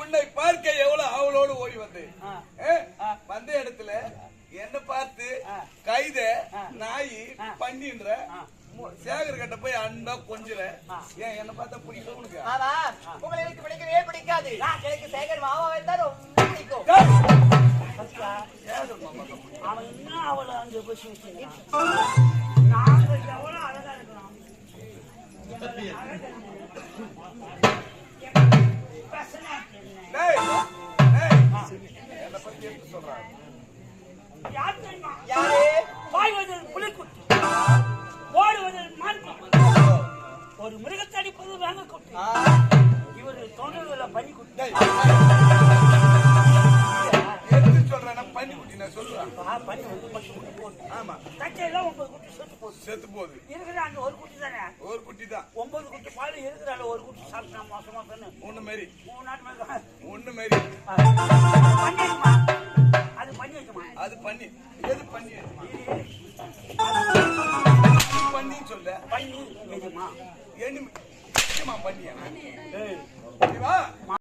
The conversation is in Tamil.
உன்னை பார்க்க எவ்வளவு அவளோடு ஓடி வந்தேன். வந்த இடத்துல என்ன பார்த்து கைத நாய் பண்ணின்ற சேகர் கிட்ட போய் அண்டா கொஞ்சல. ஏன் என்ன பார்த்தா பிடிக்கும் உனக்கு? உங்களை எனக்கு பிடிக்கவே பிடிக்காது. எனக்கு சேகர் மாமாவை தான் ரொம்ப பிடிக்கும். அவன் என்ன அவளை அங்க போய் நாங்க எவ்வளவு அழகா இருக்கலாம். என்ன பத்தி எப்படி சொல்றாங்க? யார் தெரியுமா? யாரு? பாய்வதில் புலிக்குட்டி, ஓடுவதில் மான்குட்டி, ஒரு மிருகத்தை அடிப்பது வேங்க குட்டி, இவர் தொண்டர்களை பண்ணி குட்டி. எது சொல்றேன்னா பண்ணி குட்டி நான் சொல்றேன். பண்ணி வந்து 10 குட்டி போட்டு. ஆமா. தச்சையெல்லாம் 9 குட்டி செத்து போகுது. செத்து போகுது. இருக்கிற அந்த ஒரு குட்டி தானே. ஒரு குட்டி தான். 9 குட்டி பால் இருக்கிற ஒரு குட்டி சாப்பிட்டா மோசமா சொன்னு. ஒண்ணு மாரி. 3 நாட்டு மேல. ஒண்ணு மாரி. பண்ணி வைக்குமா? அது பண்ணி வைக்குமா? அது பண்ணி. எது பண்ணி? பண்ணி சொல்ல. பண்ணி வைக்குமா? என்ன பண்ணியா? ஏய். வா.